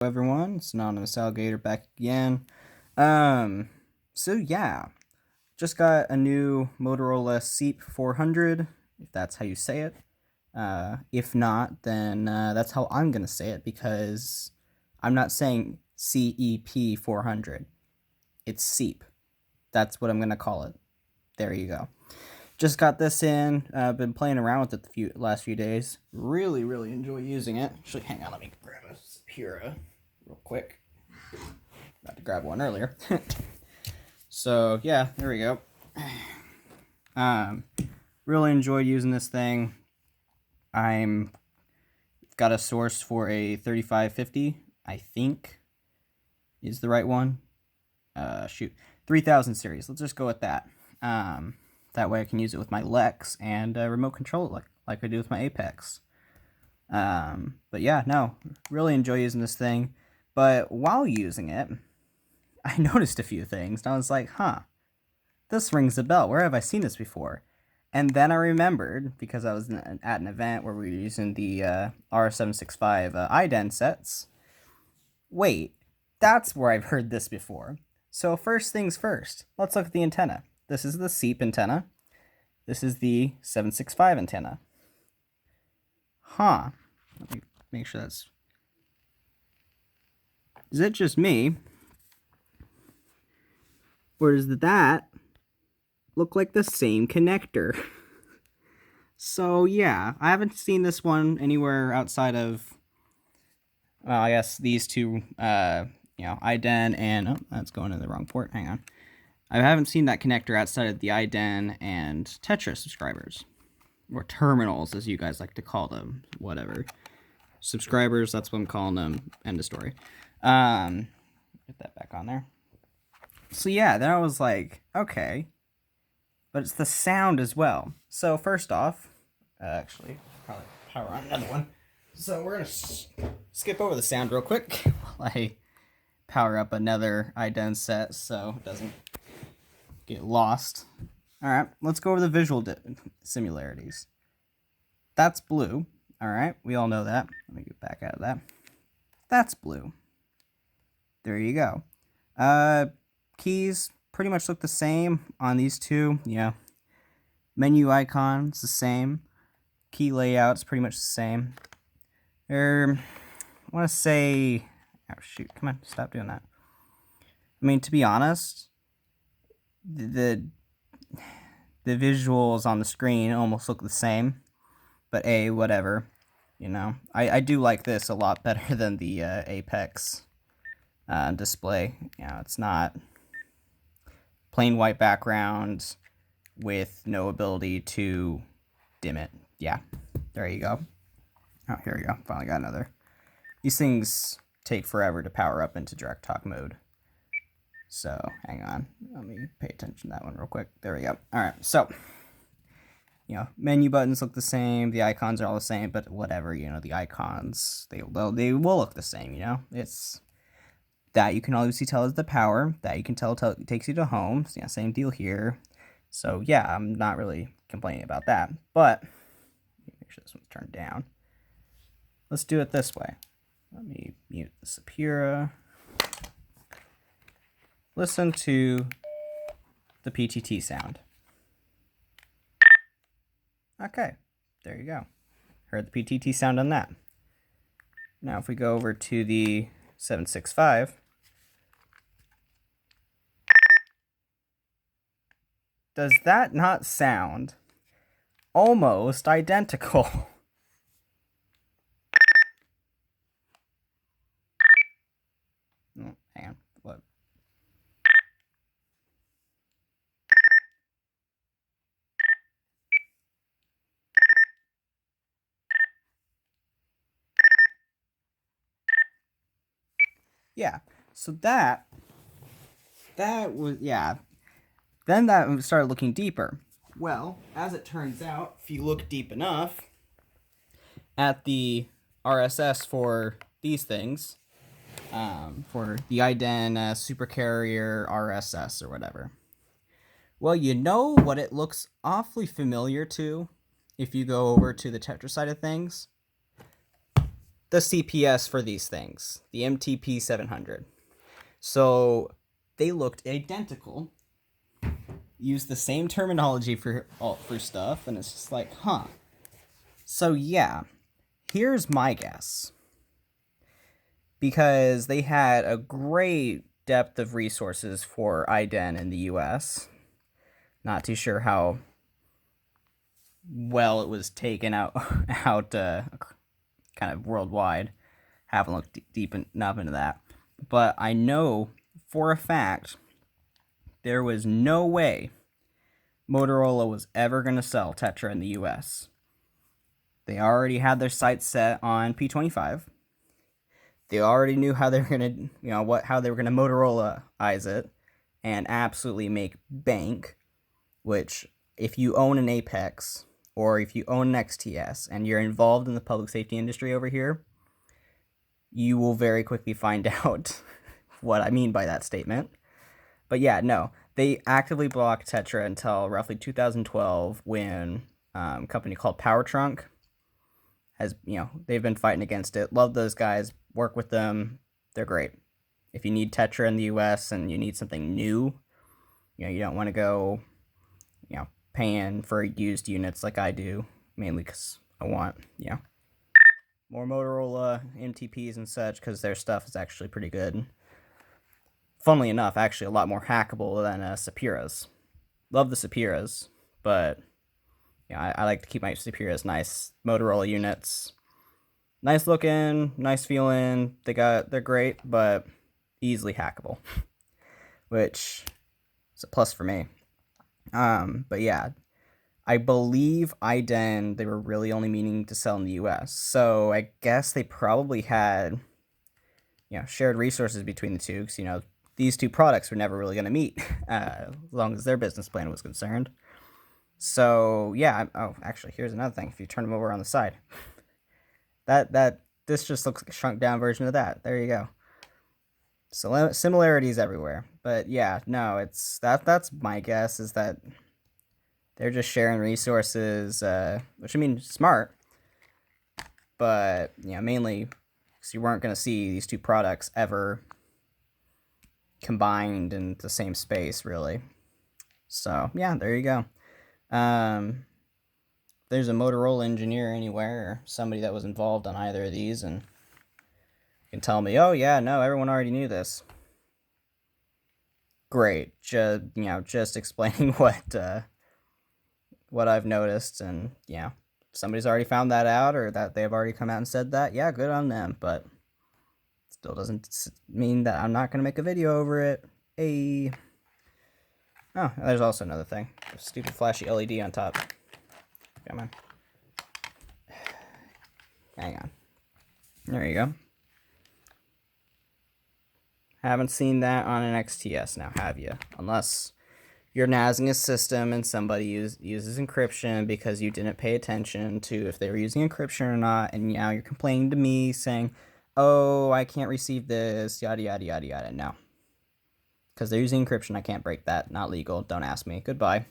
Everyone, it's Anonymous Alligator back again. So yeah, just got a new Motorola CEP400, if that's how you say it. If not, then that's how I'm gonna say it because I'm not saying CEP400. It's CEP. That's what I'm gonna call it. There you go. Just got this in. Been playing around with it the last few days. Really enjoy using it. Actually, hang on, let me grab a Sapira real quick. About to grab one earlier. So yeah, there we go. Really enjoyed using this thing. I'm got a source for a 3550, I think is the right one. Shoot, 3000 series. Let's just go with that. That way I can use it with my Lex and remote control it like I do with my Apex. But yeah, no, really enjoy using this thing. But while using it, I noticed a few things, and I was like, huh, this rings a bell. Where have I seen this before? And then I remembered, because I was at an event where we were using the R765IS sets. Wait, that's where I've heard this before. So first things first, let's look at the antenna. This is the CEP antenna. This is the 765 antenna. Huh. Let me make sure that's... Is it just me? Or does that look like the same connector? So yeah, I haven't seen this one anywhere outside of, well, I guess these two, IDEN and, oh, that's going in the wrong port, hang on. I haven't seen that connector outside of the IDEN and Tetra subscribers. Or terminals, as you guys like to call them, whatever. Subscribers, that's what I'm calling them, end of story. Get that back on there. So yeah, then I was like, okay, but it's the sound as well. So first off, actually, probably power on another one. So we're gonna skip over the sound real quick while I power up another IDEN set so it doesn't get lost. All right, let's go over the visual similarities. That's blue. All right, we all know that. Let me get back out of that. That's blue. There you go. Keys pretty much look the same on these two. Yeah. Menu icon's the same. Key layout's pretty much the same. I want to say... Oh, shoot. Come on. Stop doing that. I mean, to be honest, the visuals on the screen almost look the same. But whatever. You know, I do like this a lot better than the Apex display. You know, it's not plain white background with no ability to dim it. Yeah, there you go. Oh, here we go. Finally got another. These things take forever to power up into direct talk mode. So, hang on. Let me pay attention to that one real quick. There we go. All right, so, you know, menu buttons look the same. The icons are all the same, but whatever, you know, the icons, they will look the same, you know? It's... That you can obviously tell is the power. That you can tell it takes you to home. So, yeah, same deal here. So yeah, I'm not really complaining about that. But make sure this one's turned down. Let's do it this way. Let me mute the Sapira. Listen to the PTT sound. Okay, there you go. Heard the PTT sound on that. Now if we go over to the 765, does that not sound almost identical? Oh, hang on. What? Yeah. So that was, yeah. Then that started looking deeper. Well, as it turns out, if you look deep enough at the RSS for these things, for the IDEN Supercarrier RSS or whatever, well, you know what it looks awfully familiar to if you go over to the Tetra side of things? the CPS for these things, the MTP700. So they looked identical, used the same terminology for stuff, and it's just like, huh. So yeah, here's my guess. Because they had a great depth of resources for IDEN in the US. Not too sure how well it was taken out kind of worldwide. Haven't looked deep enough into that. But I know for a fact there was no way Motorola was ever going to sell Tetra in the US. They already had their sights set on P25. They already knew how they were going to, how they were going to Motorola-ize it and absolutely make bank, which if you own an Apex or if you own an XTS and you're involved in the public safety industry over here, you will very quickly find out what I mean by that statement. But yeah, no, they actively blocked Tetra until roughly 2012 when a company called PowerTrunk has, they've been fighting against it. Love those guys. Work with them. They're great. If you need Tetra in the US and you need something new, you don't want to go, paying for used units like I do, mainly because I want, more Motorola MTPs and such, because their stuff is actually pretty good. Funnily enough, actually a lot more hackable than CEP400s. Love the CEP400s, but I like to keep my CEP400s nice. Motorola units, nice looking, nice feeling. They're great, but easily hackable, which is a plus for me. But yeah, I believe IDEN, they were really only meaning to sell in the US. So I guess they probably had, shared resources between the two, because, these two products were never really going to meet, as long as their business plan was concerned. So yeah, oh, actually, here's another thing. If you turn them over on the side, this just looks like a shrunk down version of that. There you go. So similarities everywhere. But yeah, no, that's my guess, is that they're just sharing resources, which I mean, smart, but mainly because you weren't going to see these two products ever combined in the same space, really. So yeah, there you go. There's a Motorola engineer anywhere, or somebody that was involved on either of these, and can tell me, oh yeah, no, everyone already knew this. Great, just explaining what I've noticed, and somebody's already found that out, or that they've already come out and said that. Yeah, good on them, but still doesn't mean that I'm not gonna make a video over it. Hey. Oh, there's also another thing. Stupid flashy LED on top. Come on. Hang on. There you go. Haven't seen that on an XTS now, have you? Unless you're NASing a system and somebody uses encryption because you didn't pay attention to if they were using encryption or not, and now you're complaining to me saying, oh, I can't receive this, yada, yada, yada, yada. No. Because they're using encryption, I can't break that. Not legal. Don't ask me. Goodbye.